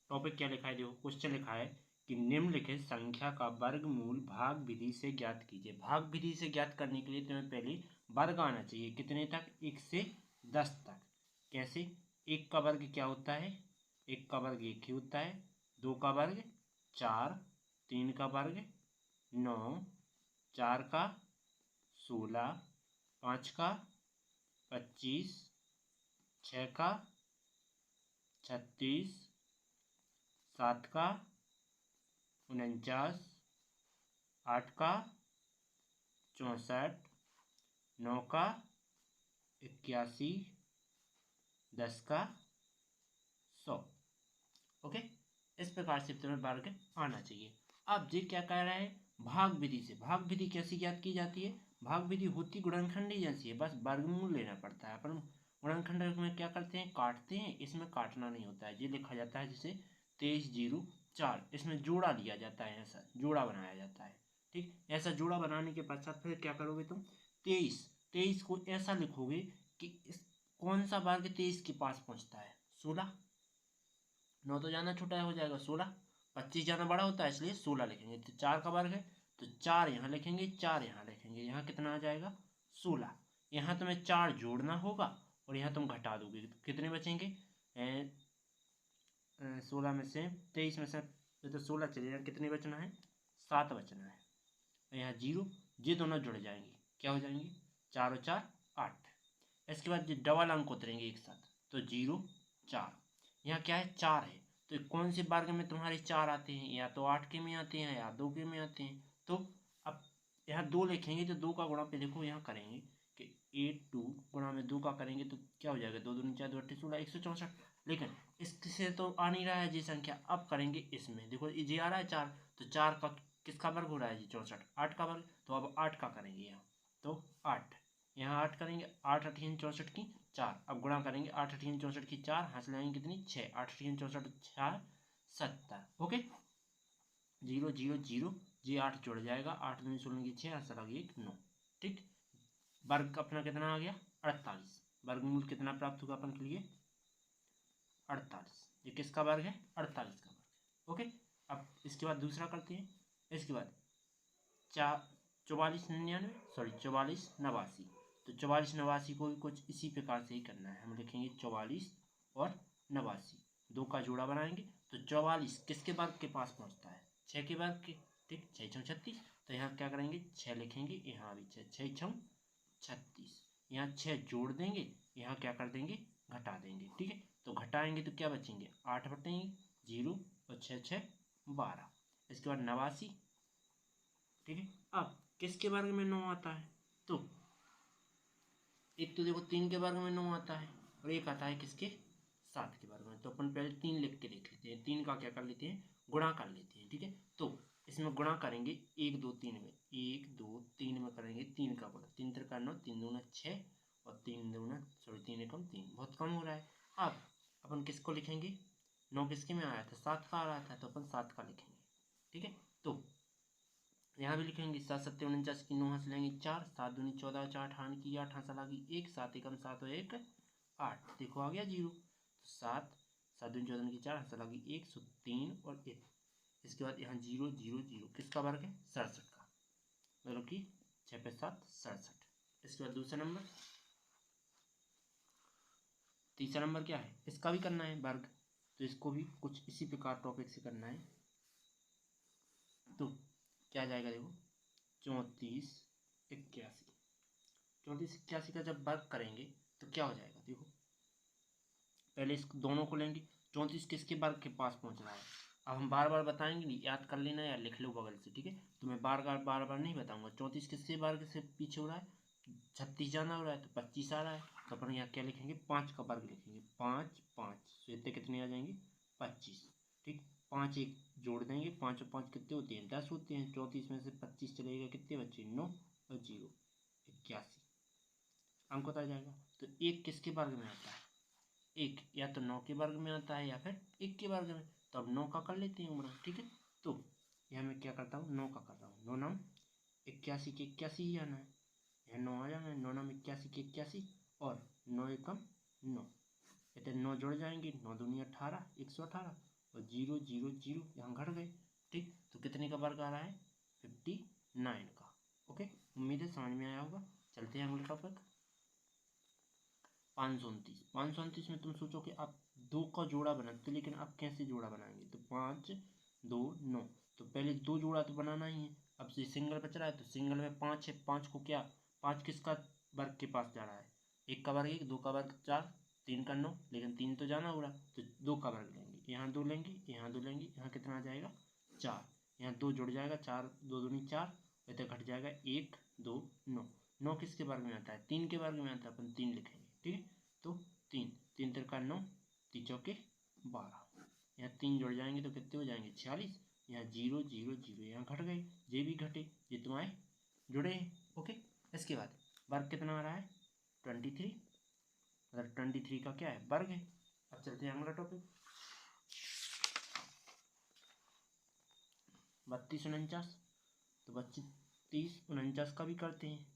Topic क्या लिखा है, देखो क्वेश्चन लिखा है कि निम्नलिखित संख्या का वर्गमूल भाग विधि से ज्ञात कीजिए। भाग विधि से ज्ञात करने के लिए तुम्हें पहले वर्ग आना चाहिए, कितने तक, 1 से 10 तक। कैसे, 1 का वर्ग क्या होता है, 1 का वर्ग 1 ही होता है, 2 का वर्ग 4, 3 का वर्ग 9, 4 का 16, 5 का 25, 6 का 36, 7 का 49, 8 का 64, 9 का 81, 10 का 100। ओके, इस प्रकार से तुम्हें वर्ग आना चाहिए। अब ये क्या कह रहा है, भाग विधि से। भाग विधि कैसे ज्ञात की जाती है, भाग विधि होती गुणनखंडी जैसी है, बस वर्गमूल लेना पड़ता है। अपन गुणनखंड में क्या करते हैं, काटते हैं, इसमें काटना नहीं होता है। ये लिखा जाता है जैसे 2304, इसमें जोड़ा लिया जाता है, ऐसा जोड़ा बनाया जाता है। ठीक, ऐसा जोड़ा बनाने के पश्चात फिर क्या करोगे तुम, 23 को ऐसा लिखोगे कि कौन सा वर्ग 23 के पास पहुंचता है, 16। 9 तो जाना छोटा हो जाएगा, 16, 25 जाना बड़ा होता है, इसलिए 16 लिखेंगे। तो 4 का वर्ग है तो 4 यहाँ लिखेंगे, 4 यहाँ लिखेंगे, यहाँ कितना आ जाएगा 16। यहाँ तुम्हें 4 जोड़ना होगा और यहाँ तुम घटा दोगे तो कितने बचेंगे, 16 में से 23 में से तो 16 चले जाए, कितने बचना है, 7 बचना है। यहाँ 0, ये दोनों जुड़ जाएंगे, क्या हो जाएंगे, 4 और 4 8। इसके बाद ये डबल अंक उतरेंगे एक साथ, तो 0 4। यहाँ क्या है, 4 है, तो कौन से वर्ग में तुम्हारे 4 आते हैं, या तो 8 के में आते हैं या 2 के में आते हैं। तो अब यहाँ 2 लिखेंगे तो 2 का गुणा पे देखो यहाँ करेंगे कि 82 गुणा में 2 का करेंगे तो क्या हो जाएगा, 2 दूनी 4 2 8 16, 164। लेकिन इससे तो आ नहीं रहा है जी संख्या, अब करेंगे इसमें, देखो ये आ रहा है 4, तो 4 का किसका वर्ग हो रहा है जी, 64, 8 का वर्ग। तो अब 8 का करेंगे यहाँ, तो 8, यहाँ 8 करेंगे, 8 अठीन 64 की 4, अब गुणा करेंगे 8 अठीन 64 की 4, हासिल आएंगे कितनी 6, 8 अठीन 64 4 70। ओके, 0 0 0, जी 8 जुड़ जाएगा, 8 दूनी 16 की 6, हासिल आ गई 9। ठीक, वर्ग अपना कितना आ गया 48, वर्गमूल कितना प्राप्त होगा अपन के लिए 48। ये किसका वर्ग है, 48 का वर्ग। ओके, अब इसके बाद दूसरा करते हैं। इसके बाद 44 99, सॉरी 44 89, तो 44 89 को भी कुछ इसी प्रकार से ही करना है। हम लिखेंगे 44 और 89, 2 का जोड़ा बनाएंगे तो 44 किसके वर्ग के पास पहुंचता है, 6 के वर्ग के। ठीक, 6 6 36, तो यहाँ क्या करेंगे 6 लिखेंगे, यहाँ भी 6 6 6 36, यहाँ 6 जोड़ देंगे, यहाँ क्या कर देंगे घटा देंगे। ठीक है, तो घटाएंगे तो क्या बचेंगे 8 बटेंगे 0 और 6 6 12। इसके बाद 89। ठीक है, अब किसके वर्ग में 9 आता है, तो एक तो देखो 3 के वर्ग में 9 आता है और एक आता है किसके 7 के वर्ग में। तो अपन पहले 3 लिख के देख लेते हैं, 3 का क्या कर लेते हैं, गुणा कर लेते हैं। ठीक है, तो इसमें गुणा करेंगे 1 2 3 में, 1 2 3 में करेंगे 3 का गुणा, 3 3 9, 3 दूना 6 और 3 दूना सॉरी 3 एकम 3, बहुत कम हो रहा है। अब अपन किसको लिखेंगे, 9 किसके में आया था, 7 का आ रहा था, तो अपन 7 का लिखेंगे। ठीक है, तो यहाँ भी लिखेंगे 7 7 49 की 9 हंसलेंगे 4, 7 दूनी 14 4 ठान की 8 हंसा लगी 1, 7 एकम 7 और 1 8, देखो आ गया 0। तो 7 7 दूनी 14 की 4 हंसा लगी 1, 3 और 1। इसके बाद यहाँ 0 0 0 किसका वर्ग है 67 का, मतलब कि 6 पे 7 67। इसके बाद दूसरा नंबर, तीसरा नंबर क्या है, इसका भी करना है वर्ग, तो इसको भी कुछ इसी प्रकार टॉपिक से करना है। तो क्या जाएगा देखो 34 81, 34 81 का जब वर्ग करेंगे तो क्या हो जाएगा, देखो पहले इस दोनों को लेंगे, 34 किसके वर्ग के पास पहुंच रहा है। अब हम बार बार बताएंगे नहीं, याद कर लेना या लिख लो बगल से। ठीक है, तो मैं बार बार नहीं बताऊंगा। 34 किसके वर्ग से पीछे हो रहा है, 36 जाना हो रहा है तो 25 आ रहा है, तो अपन यहाँ क्या लिखेंगे 5 का वर्ग लिखेंगे, 5 5, तो इतने कितने आ जाएंगे 25। ठीक, 5 एक जोड़ देंगे, 5 और 5 कितने होते हैं 10 होते हैं, 34 में से 25 चलेगा कितने बच्चे 9 और 0 81 अंक होता जाएगा। तो एक किसके वर्ग में आता है, एक या तो 9 के वर्ग में आता है या फिर 1 के वर्ग में, तो अब 9 का कर लेते हैं उम्र। ठीक है, तो यहाँ मैं क्या करता हूँ 9 का कर रहा हूँ, 9 9 81 के 81 ही आना है, यहाँ 9 आ जाना है, 9 9 81 के 81 और 9 एकम 9, कहते 9 जुड़ जाएंगे, 9 दूनी 18 118 और और 0 0 0 यहाँ घट गए। ठीक, तो कितने का वर्ग आ रहा है? 59 का। ओके, उम्मीद है समझ में आया होगा। चलते हैं अगले टॉपिक 529। 529 में तुम सोचो कि आप 2 का जोड़ा बनाते, लेकिन आप कैसे जोड़ा बनाएंगे? तो 5 2 9, तो पहले 2 जोड़ा तो बनाना ही है। अब से सिंगल बच रहा है तो सिंगल में 5 है, 5 को क्या 5 किसका वर्ग के पास जा रहा है? 1 का वर्ग 1, 2 का वर्ग 4, 3 का 9, लेकिन 3 तो जाना होगा तो 2 का वर्ग लेंगे, यहाँ 2 लेंगे, यहाँ 2 लेंगे, यहाँ कितना आ जाएगा? 4, यहाँ 2 जुड़ जाएगा, 4 2 दूनी 4, तो घट जाएगा 1 2 9। 9 किसके वर्ग में आता है? 3 के वर्ग में आता है, अपन 3 लिखेंगे। ठीक है, तो 3 3 तिरका 9, 3 चौके 12, यहाँ 3 जुड़ जाएंगे तो कितने हो जाएंगे? 46। यहाँ 0 0 0 यहाँ घट गए, ये भी घटे, ये तुम्हारे जुड़े हैं। ओके, इसके बाद वर्ग कितना आ रहा है? 23, मतलब 23 का क्या है? वर्ग है। अब चलते हैं अगला टॉपिक 32 49। तो 32 49 का भी करते हैं।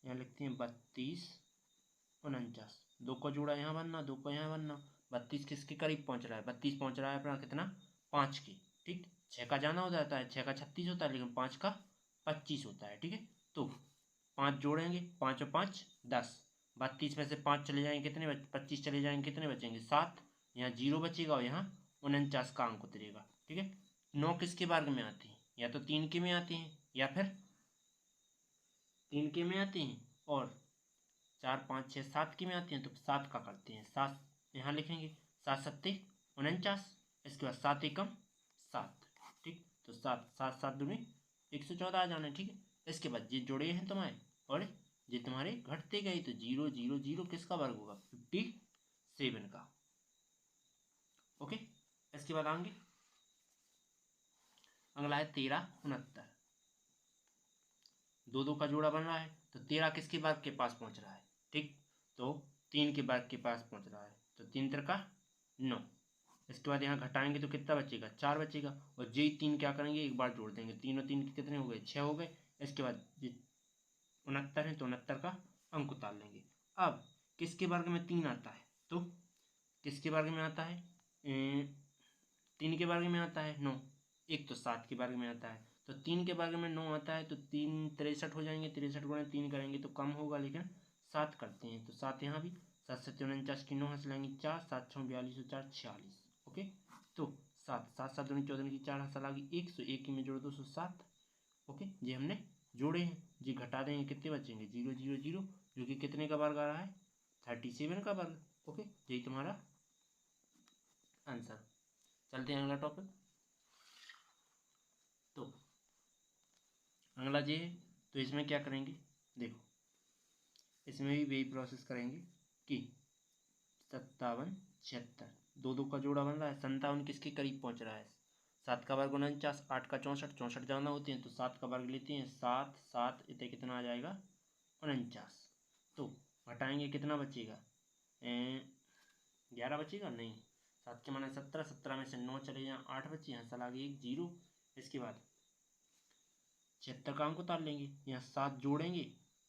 यहाँ लिखते हैं 32 49, 2 का जोड़ा यहाँ बनना, 2 का यहाँ बनना। 32 किसके करीब पहुँच रहा है? 32 पहुँच रहा है अपना कितना? 5 के। ठीक, 6 का जाना हो जाता है, 6 का 36 होता है, लेकिन 5 का 25 होता है। ठीक है, तो 5 जोड़ेंगे, 5 और 5 10, 32 में से 5 चले जाएंगे कितने 25 चले जाएंगे, कितने बचेंगे? 7, यहाँ 0 बचेगा और यहाँ 49 का अंक उतरेगा। ठीक है, 9 किसके वर्ग में आते हैं? या तो 3 के में आते हैं, या फिर 3 के में आते हैं, और 4 5 6 7 के में आते हैं, तो 7 का करते हैं। 7 यहाँ लिखेंगे, 7 7 49, इसके बाद 7 एकम 7। ठीक, तो 7 7 7 दूनी 114 आ जाना है। ठीक है, इसके बाद ये जोड़े हैं तुम्हारे, और ये तुम्हारे घटते गए, तो 0 0 0 किसका वर्ग होगा? 57 का। ओके, इसके बाद आएंगे अगला है 13 69। 2 2 का जोड़ा बन रहा है, तो 13 किसके वर्ग के पास पहुंच रहा है? ठीक, तो 3 के वर्ग के पास पहुंच रहा है, तो 3 तिरका 9। इसके बाद यहाँ घटाएंगे तो कितना बचेगा? 4 बचेगा, और जे 3 क्या करेंगे? एक बार जोड़ देंगे, 3 और 3 कितने हो गए? 6 हो गए। इसके बाद ये 69 है, तो 69 का अंक उतार लेंगे। अब किसके वर्ग में 3 आता है? तो किसके वर्ग में आता है? 3 के वर्ग में आता है 9, एक तो 7 के वर्ग में आता है, तो 3 के वर्ग में 9 आता है, तो 3 63 हो जाएंगे, 63 गुणा 3 करेंगे तो कम होगा, लेकिन 7 करते हैं तो 7 यहाँ भी, 7 7 49 की 9 हंस लेंगे 4, 7 6 42 और 4 46। ओके, तो 7 7 7 दूनी 14 की 4 हंस लगी 1, सो 1 में जोड़ दो 107। ओके, ये हमने जोड़े हैं, जी घटा देंगे कितने बचेंगे? 0 0 0, जो कि कितने का वर्ग आ रहा है? 37 का वर्ग। ओके, यही तुम्हारा आंसर। चलते हैं अगला टॉपिक। तो अगला ये है, तो इसमें क्या करेंगे? देखो, इसमें भी वही प्रोसेस करेंगे कि 57 76, 2 2 का जोड़ा बन रहा है, 57 किसके करीब पहुंच रहा है? 7 का वर्ग 49, 8 का 64, 64 जाना होते हैं, तो 7 का वर्ग लेते हैं, 7 7 इतने कितना आ जाएगा? 49। तो घटाएंगे कितना बचेगा? 11 बचेगा नहीं, 7 के माने 17, 17 में से 9 चले जाए 8 बचे, यहाँ चला गया 1 0। इसके बाद 76 का अंक उतार लेंगे, यहाँ 7 जोड़ेंगे,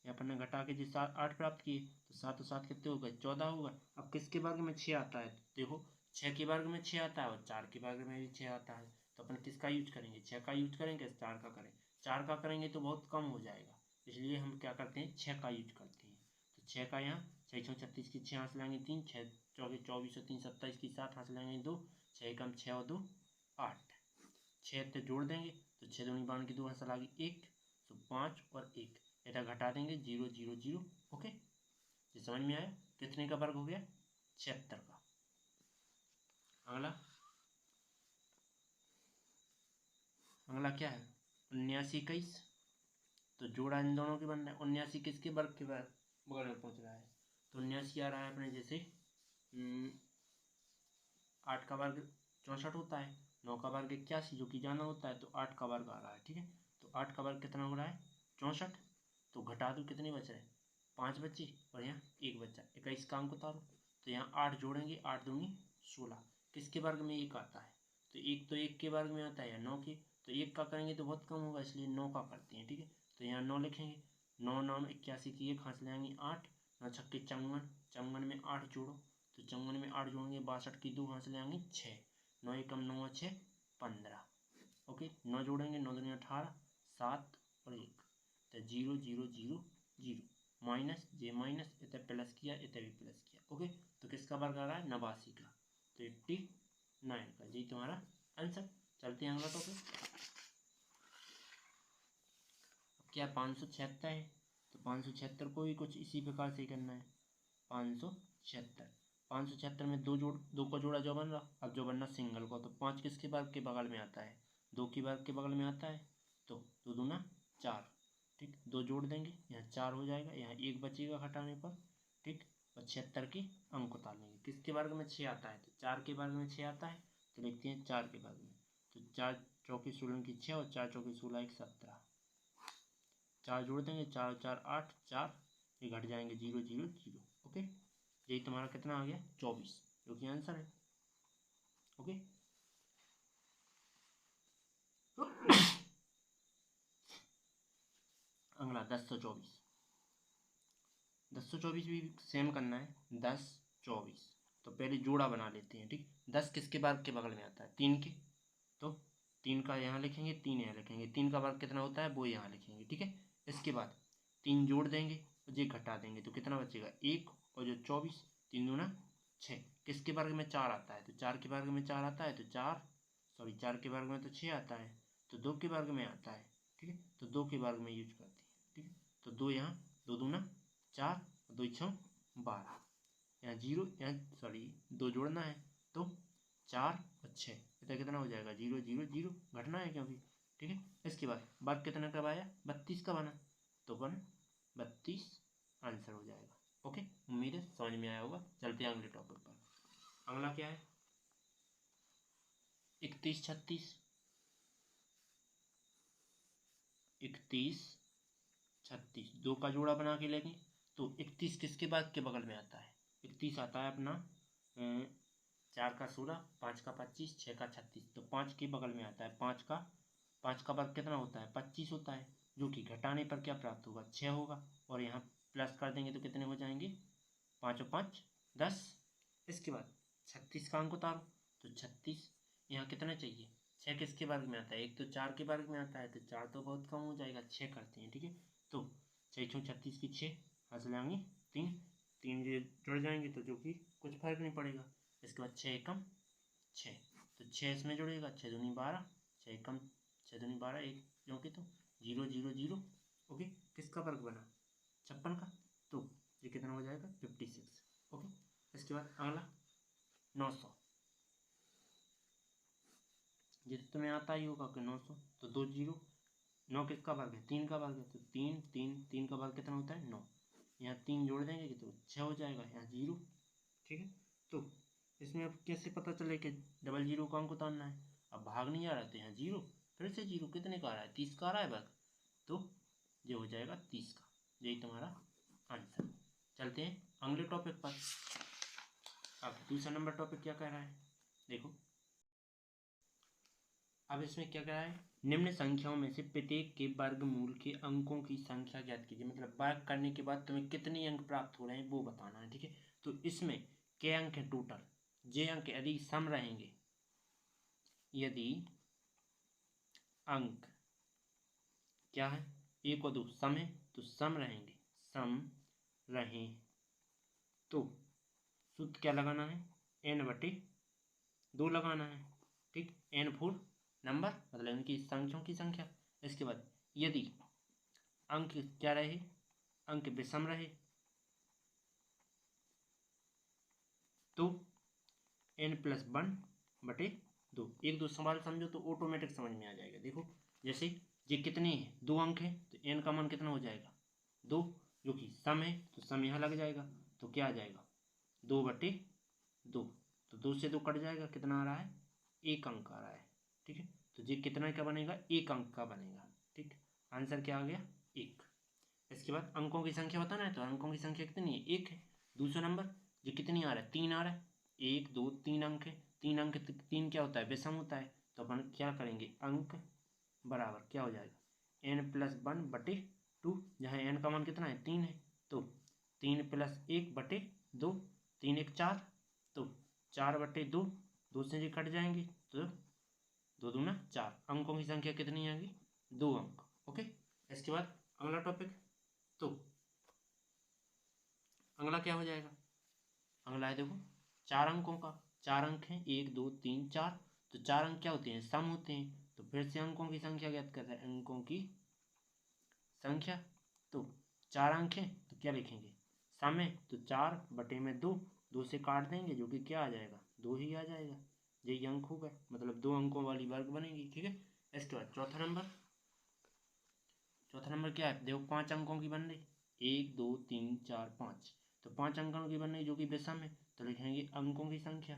यहाँ पर ने घटा के जो 7 8 प्राप्त किए, तो 7 और 7 कितने हो गए? 14 होगा। अब किसके वर्ग में 6 आता है? देखो 6 के वर्ग में 6 आता है, और 4 के वर्ग में भी 6 आता है, तो अपन किसका यूज करेंगे? 6 का यूज करेंगे, 4 का करें? 4 का करेंगे तो बहुत कम हो जाएगा, इसलिए हम क्या करते हैं? 6 का यूज करते हैं। तो 6 का यहाँ 6 6 36 की 6 हंस लेंगे 3, 6 24 24 और 3 27 की 7 हंस लेंगे 2, 6 कम 6 और 2 8, 6 से जोड़ देंगे तो 6 दूनी 12 की 2 हंस लगी 1, तो 5 और 1 इधर घटा देंगे 0 0 0। ओके, ये समझ में आया? कितने का वर्ग हो गया? 76 का। अगला अगला क्या है? 79 21। तो जोड़ा इन दोनों के बन रहा है, 79 किसके वर्ग के बगल में पहुंच रहा है? तो 79 आ रहा है अपने जैसे 8 का वर्ग 64 होता है, 9 का वर्ग 81 जो कि जाना होता है, तो 8 का वर्ग आ रहा है। ठीक है, तो 8 का वर्ग कितना हो रहा है? 64। तो घटा दो, कितने बच रहे? 5 बच्चे, और यहाँ 1 बच्चा, 21 का अंक उतारो, तो यहाँ 8 जोड़ेंगे, 8 दूनी 16। किसके वर्ग में 1 आता है? तो 1 तो 1 के वर्ग में आता है, या 9 के, तो 1 का करेंगे तो बहुत कम होगा, इसलिए 9 का करते हैं। ठीक है, तो यहाँ 9 लिखेंगे, 9 9 81 की 1 हंस लेंगे 8, 9 छक्के 54, 54 में 8 जोड़ो, तो 54 में 8 जोड़ेंगे 62 की 2 हंस लेंगे 6, 9 एकम 9 और 6 15। ओके, 9 जोड़ेंगे, 9 दूनी 18, 7 और 1 तो 0 0 0 0 माइनस जे माइनस, इतना प्लस किया, इतना भी प्लस किया। ओके, तो किसका वर्ग आ रहा है? 89 का, तो 89 का। जी तुम्हारा आंसर। चलते हैं अगला टॉपिक। क्या 576 है, तो 576 को भी कुछ इसी प्रकार से करना है। 576 में दो का जोड़ा जो बन रहा, अब जो बनना सिंगल को, तो 5 किसके वर्ग के बगल में आता है? 2 के वर्ग के बगल में आता है, तो 2 दूना 4। ठीक, 2 जोड़ देंगे, यहाँ 4 हो जाएगा, यहाँ 1 बचेगा घटाने पर। ठीक, और 76 की अंक उतारेंगे। किसके वर्ग में 6 आता है? तो 4 के वर्ग में 6 आता है, तो लिखते हैं 4 के वर्ग में। तो 4 चौकी 16 की 6 और 4 चौकी 16 एक 17। 4 जोड़ देंगे, 4 4 8, 4 ये घट जाएंगे 0 0 0। ओके, यही तुम्हारा कितना आ गया? 24, जो कि आंसर है। ओके, अगला 1024। 1024 भी सेम करना है। 10 24, तो पहले जोड़ा बना लेते हैं। ठीक, 10 किसके वर्ग के बगल में आता है? 3 के, तो 3 का यहाँ लिखेंगे, 3 यहाँ लिखेंगे। 3 का वर्ग कितना होता है वो यहाँ लिखेंगे। ठीक है, इसके बाद 3 जोड़ देंगे और ये घटा देंगे, तो कितना बचेगा? 1 और जो 24, 3 दूना 6। किसके वर्ग में 4 आता है? तो 4 के वर्ग में 4 आता है, तो 4 के वर्ग में तो 6 आता है, तो 2 के वर्ग में आता है। ठीक है, तो 2 के वर्ग में यूज करते हैं। ठीक है, तो 2 यहाँ, 2 दूना 4, 2 6 12, यहाँ 0, यहाँ सॉरी 2 जोड़ना है, तो 4 और 6, इतना कितना हो जाएगा? 0 0 0, घटना है क्योंकि। ठीक है, इसके बाद वर्ग कितना कब आया? 32 का बना, तो 32 आंसर हो जाएगा। ओके, उम्मीद है समझ में आया होगा। चलते हैं अगले टॉपिक पर। अगला क्या है? 31 36। 31 36 2 का जोड़ा बना के लेंगे, तो 31 किसके बाद के बगल में आता है? 31 आता है अपना 4 का 16, 5 का 25, 6 का 36, तो 5 के बगल में आता है। 5 का वर्ग कितना होता है? 25 होता है, जो कि घटाने पर क्या प्राप्त होगा? 6 होगा, और यहाँ प्लस कर देंगे तो कितने हो जाएंगे? 5 और 5 10। इसके बाद 36 का अंक उतारो, तो 36 यहाँ कितना चाहिए? 6 किसके वर्ग में आता है? एक तो 4 के वर्ग में आता है, तो 4 तो बहुत कम हो जाएगा, 6 करते हैं। ठीक है, तो 6 36 की 6 हासिल आएंगे 3, 3 ये जुड़ जाएंगे, तो जो कि कुछ फर्क नहीं पड़ेगा। इसके बाद 6 एकम 6, तो 6 इसमें जुड़ेगा, 6 दूनी 12, 6 एकम 6 दूनी 12, एक जो कि तो 0 0 0। ओके, किसका वर्ग बना? 56 का, तो ये कितना हो जाएगा? 56। ओके, इसके बाद अगला 900। ये तो तुम्हें आता ही होगा कि 900, तो 2 0, 9 किसका वर्ग है? 3 का वर्ग है, तो 3 3 3 का वर्ग कितना होता है? 9। यहाँ 3 जोड़ देंगे तो 6 हो जाएगा, यहाँ 0। ठीक है, तो इसमें अब कैसे पता चले कि डबल 0 का अंक उतारना है? अब भाग नहीं आ रहा, तो यहाँ 0, फिर से 0, कितने का आ रहा है? 30 का आ रहा है वर्ग, तो ये हो जाएगा 30 का। यही तुम्हारा आंसर। चलते हैं अगले टॉपिक पर। अब दूसरा नंबर टॉपिक क्या कह रहा है? देखो, अब इसमें क्या कह रहा है? निम्न संख्याओं में से प्रत्येक के वर्गमूल के अंकों की संख्या ज्ञात कीजिए। मतलब वर्ग करने के बाद तुम्हें कितने अंक प्राप्त हो रहे हैं वो बताना है। ठीक है, तो इसमें क्या अंक है टोटल? जे अंक यदि सम रहेंगे, यदि अंक क्या है? 1 और 2 सम है, तो सम रहेंगे, सम रहे तो सूत्र क्या लगाना है? n/2 लगाना है। ठीक, n4 नंबर, मतलब इनकी संख्याओं की संख्या। इसके बाद यदि अंक क्या रहे? अंक विषम रहे, तो n+1/2। 1 2 सवाल समझो तो ऑटोमेटिक समझ में आ जाएगा। देखो, जैसे ये कितने हैं? 2 अंक है, तो n का मान कितना हो जाएगा? 2, जो कि सम है, तो सम यहाँ लग जाएगा, तो क्या आ जाएगा? 2/2, तो 2 से 2 कट जाएगा, कितना आ रहा है? 1 अंक आ रहा है। ठीक है, तो ये कितना का बनेगा? 1 अंक का बनेगा। ठीक, आंसर क्या आ गया? 1। इसके बाद अंकों की संख्या बताना है, तो अंकों की संख्या कितनी है? 1 है। दूसरा नंबर ये कितनी आ रहा है? 3 आ रहा है। 1 2 3 अंक है, 3 अंक, 3 क्या होता है? विषम होता है, तो अपन क्या करेंगे? अंक बराबर क्या हो जाएगा? n+1/2, जहाँ n का मान कितना है? 3 है, तो 3 + 1/2, 3 1 4, तो 4/2 2 से ये कट जाएंगे तो 2 दूना 4, अंकों की संख्या कितनी आएगी 2 अंक। ओके, इसके बाद अगला टॉपिक, तो अगला क्या हो जाएगा, अगला है देखो 4 अंकों का, 4 अंक हैं 1 2 3 4, तो 4 अंक क्या होते हैं सम होते हैं, तो फिर से अंकों की संख्या ज्ञात कर रहे हैं, अंकों की संख्या, तो 4 अंक हैं तो क्या लिखेंगे सम है, तो 4 बटे में 2, 2 से काट देंगे जो कि क्या आ जाएगा 2 ही आ जाएगा, यही अंक हो गए, मतलब 2 अंकों वाली वर्ग बनेगी। ठीक है, इसके बाद चौथा नंबर क्या है देखो 5 अंकों की बन रही, 1 2 3 4 5, तो 5 अंकों की बन रही जो कि विषम है, तो लिखेंगे अंकों की संख्या।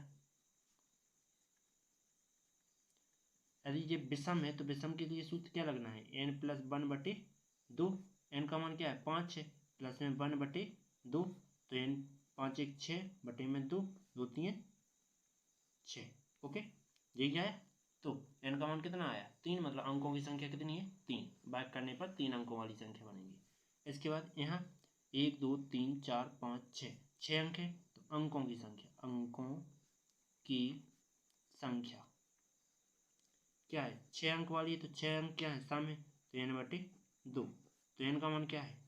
यदि ये विषम है तो विषम के लिए सूत्र क्या लगना है n+1/2, n का मान क्या है 5 है, प्लस में 1/2, तो n 5 1 6 बटे में 2, 2 3 6। ओके, यही आया, तो n का मान कितना आया 3, मतलब अंकों की संख्या कितनी है 3, बात करने पर 3 अंकों वाली संख्या बनेगी। इसके बाद यहाँ 1 2 3 4 5 6, 6 अंक है, तो अंकों की संख्या, अंकों की संख्या क्या है 6 अंक वाली है, तो 6 अंक क्या है सम है, तो n/2, तो n का मान क्या है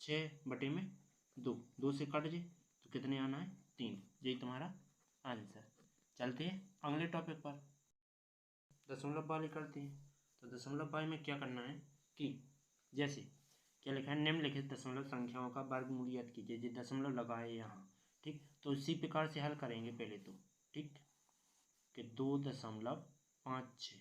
6 बटे में 2, 2 से कट जाए तो कितने आना है 3, यही तुम्हारा आंसर। चलते हैं अगले टॉपिक पर, दशमलव वाले करते हैं। तो दशमलव वाले में क्या करना है कि जैसे क्या लिखा है, निम्नलिखित दशमलव संख्याओं का वर्गमूल ज्ञात कीजिए, जो दशमलव लगा है यहाँ। ठीक, तो इसी प्रकार से हल करेंगे पहले तो, ठीक, कि 2.56,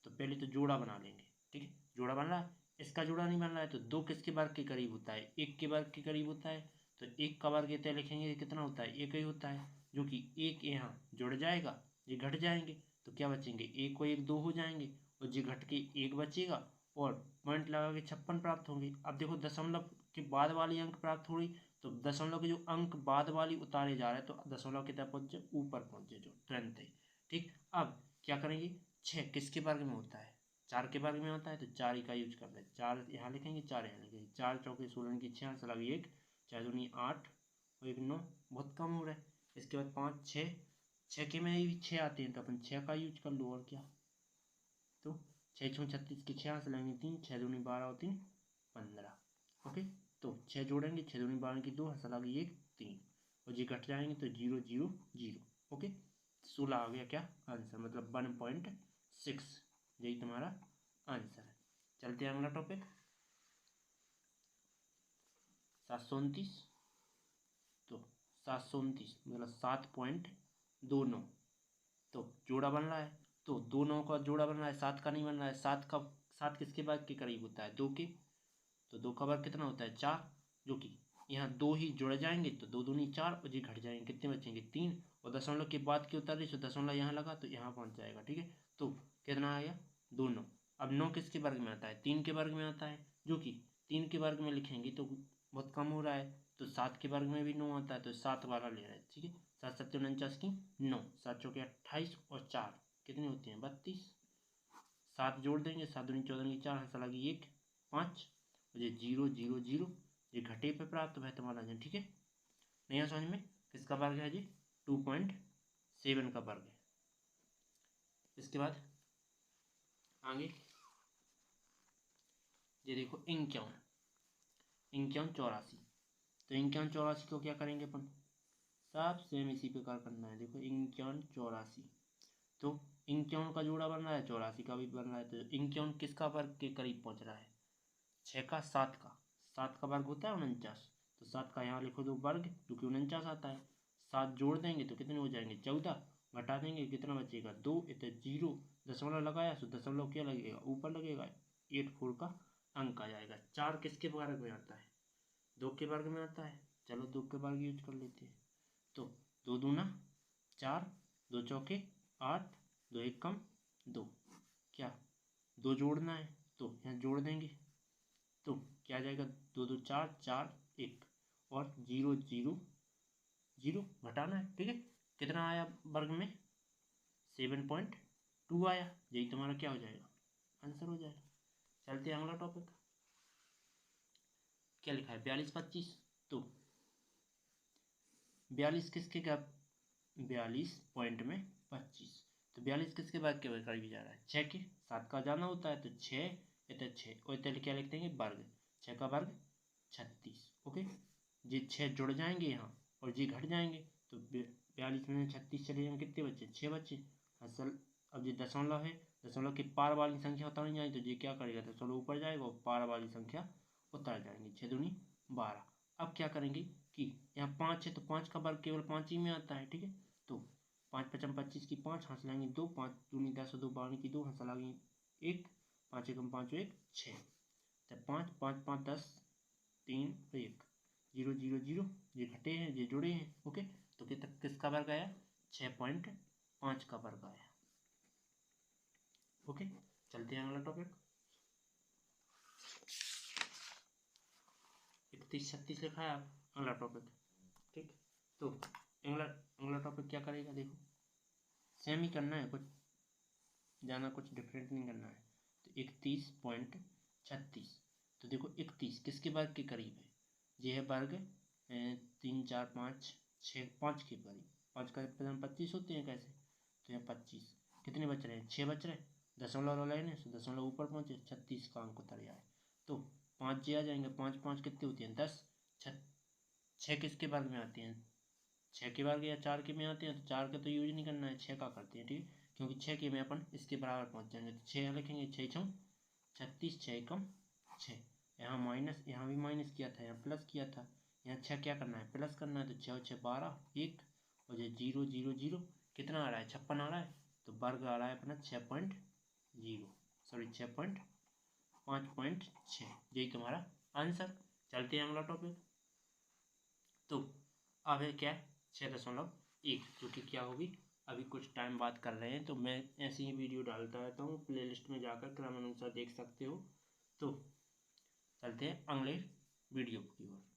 तो पहले तो जोड़ा बना लेंगे। ठीक है, जोड़ा बन रहा है, इसका जोड़ा नहीं बन रहा है, तो 2 किसके वर्ग के करीब होता है 1 के वर्ग के करीब होता है, तो 1 का वर्ग इतने लिखेंगे कितना होता है 1 ही होता है, जो कि 1 यहाँ जुड़ जाएगा, ये घट जाएंगे, तो क्या बचेंगे 1 को 1 2 हो जाएंगे, और ये घट के 1 बचेगा, और पॉइंट लगा के 56 प्राप्त होंगे। अब देखो दशमलव के बाद वाली अंक प्राप्त हो रही, तो दशमलव के जो अंक बाद वाली उतारे जा रहे हैं, तो दशमलव कितना पहुंचे ऊपर पहुंचे जो तुरंत ही। ठीक, अब क्या करेंगे 6 किसके वर्ग में होता है 4 के वर्ग में होता है, तो 4 ही का यूज कर रहे हैं, 4 यहाँ लिखेंगे 4 यहाँ लिखेंगे, 4 चौके 16 की 6 आंसर लगी 1, 4 दूनी 8 और 1 9, बहुत कम हो रहा है। इसके बाद 5 6, 6 के में भी 6 आते हैं, तो अपन 6 का यूज कर लो, और क्या, तो 6 6 36 की 6 आंसर लगेंगे 3, 6 दूनी 12 और 3 15। ओके, तो 6 जोड़ेंगे, 6 दूनी 12 की 2 आंसर लगी 1 3, और जी घट जाएंगे तो 0 0 0। ओके, 16 आ गया क्या आंसर, मतलब 1.6, यही तुम्हारा आंसर है। चलते हैं अगला टॉपिक 729, तो 729 मतलब 7.29, तो जोड़ा बन रहा है, तो 2 9 का जोड़ा बन रहा है, 7 का नहीं बन रहा है, 7 किसके वर्ग के करीब होता है 2 के, तो 2 का वर्ग कितना होता है 4, जो कि यहाँ 2 ही जुड़ जाएंगे, तो 2 दूनी 4 और जी घट जाएंगे, कितने बचेंगे 3, और दशमलव के बाद की उतर रही, तो दशमलव यहाँ लगा तो यहाँ पहुँच जाएगा। ठीक है, तो कितना आ गया 2 9। अब 9 किसके वर्ग में आता है 3 के वर्ग में आता है, जो कि 3 के वर्ग में लिखेंगे तो बहुत कम हो रहा है, तो 7 के वर्ग में भी 9 आता है, तो 7 वाला ले रहे हैं। ठीक है, 7 7 49 की 9, 7 चौके 28 और 4 कितने होते हैं 32, 7 जोड़ देंगे, 7 दूनी 14 की 4 आंसर लगी 1 5, ये 0 0 0, ये घटे पे प्राप्त हुआ है तुम्हारा आंसर। ठीक है, नहीं समझ में, किसका वर्ग है जी 2.7 का वर्ग है। इसके बाद आगे ये देखो 51 84, तो 51 84 को क्या करेंगे अपन, सब सेम इसी प्रकार करना है। देखो 51 84, तो 51 का जोड़ा बन रहा है, 84 का भी बन रहा है, तो 51 किसका वर्ग के करीब पहुंच रहा है 6 का 7 का, 7 का वर्ग होता है 49, तो 7 का यहाँ लिखो दो वर्ग जो कि 49 आता है, 7 जोड़ देंगे तो कितने हो जाएंगे 14, घटा देंगे कितना बचेगा 2, इतने 0, दशमलव लगाया तो दशमलव क्या लगेगा ऊपर लगेगा, 84 का अंक आ जाएगा। 4 किसके वर्ग में आता है 2 के वर्ग में आता है, चलो 2 के वर्ग यूज कर लेते हैं, तो 2 दूना 4, 2 चौके 8, 2 एक कम 2, क्या 2 जोड़ना है तो यहाँ जोड़ देंगे, तो क्या आ जाएगा 2 2 4 4 1, और 0 0 0 घटाना है। ठीक है, कितना आया वर्ग में 7.2 आया, यही तुम्हारा क्या हो जाएगा आंसर हो जाएगा। चलते हैं अगला टॉपिक, क्या लिखा है 42 25, तो 42 किसके क्या 42 पॉइंट में 25, तो 42 किसके वर्ग के करीब जा रहा है, 6 के। 7 का जाना होता है तो 6 इधर 6 और इधर क्या लिख देंगे वर्ग, 6 का वर्ग 36। ओके, ये 6 जुड़ जाएंगे यहाँ और ये घट जाएंगे तो 42 में 36 चले जाएंगे, कितने बच्चे 6 बच्चे। असल अब ये दशमलव है, दशमलव के पार वाली संख्या उतर जाए तो ये क्या करेगा, दशमलव ऊपर जाएगा और पार वाली संख्या उतर जाएंगे, 6 दूनी 12। अब क्या करेंगे कि यहाँ 5 है तो 5 का वर्ग केवल 5 ही में आता है, ठीक है। तो 5 पचम 25 की 5 हाथ लाएंगे 2, 5 दूनी 10 और 2 12 की 2 हाथ लाएंगे 1, 5 एकम 5 1 6, तो 5 5 5 10 3 1 0 0 0, ये घटे हैं ये जुड़े हैं। ओके, तो किसका वर्ग आया, 6.5 का वर्ग आया। ओके, चलते हैं अगला टॉपिक। 31 36 लिखा है आप, अगला टॉपिक, ठीक। तो अगला टॉपिक क्या करेगा, देखो सेम ही करना है, कुछ जाना कुछ डिफरेंट नहीं करना है। तो 31.36, तो देखो 31 किसके वर्ग के करीब है, ये है वर्ग 3 4 5 6 5 के करीब। 5 का 25 होते हैं कैसे, तो यहाँ 25 कितने बच रहे हैं, 6 बच रहे हैं, दशमलव लेने से दशमलव ऊपर पहुँचे, 36 का अंक उतर जाए तो 5 जे आ जाएंगे, 5 5 कितने होती हैं 10, 6 किसके वर्ग में आती हैं, 6 के वर्ग या 4 के में आते हैं, तो 4 का तो यूज नहीं करना है, 6 का करते हैं, ठीक है। क्योंकि 6 के में अपन इसके बराबर पहुँच जाएंगे तो 6 यहाँ लिखेंगे, 6 छम 36, 6 एकम 6, यहाँ माइनस, यहाँ भी माइनस किया था, यहाँ प्लस किया था, यहाँ 6 क्या करना है प्लस करना है, तो 6 और 6 12 1 और ये 0 0 0 कितना आ रहा है 56 आ रहा है, तो वर्ग आ रहा है अपना 6.0 सॉरी 5.6, यही तुम्हारा आंसर। चलते हैं अगला टॉपिक। तो अब है क्या 6.1, जो कि क्या होगी, अभी कुछ टाइम बाद कर रहे हैं, तो मैं ऐसे ही वीडियो डालता रहता हूँ, प्लेलिस्ट में जाकर क्रमानुसार देख सकते हो। तो चलते हैं अगले वीडियो की ओर।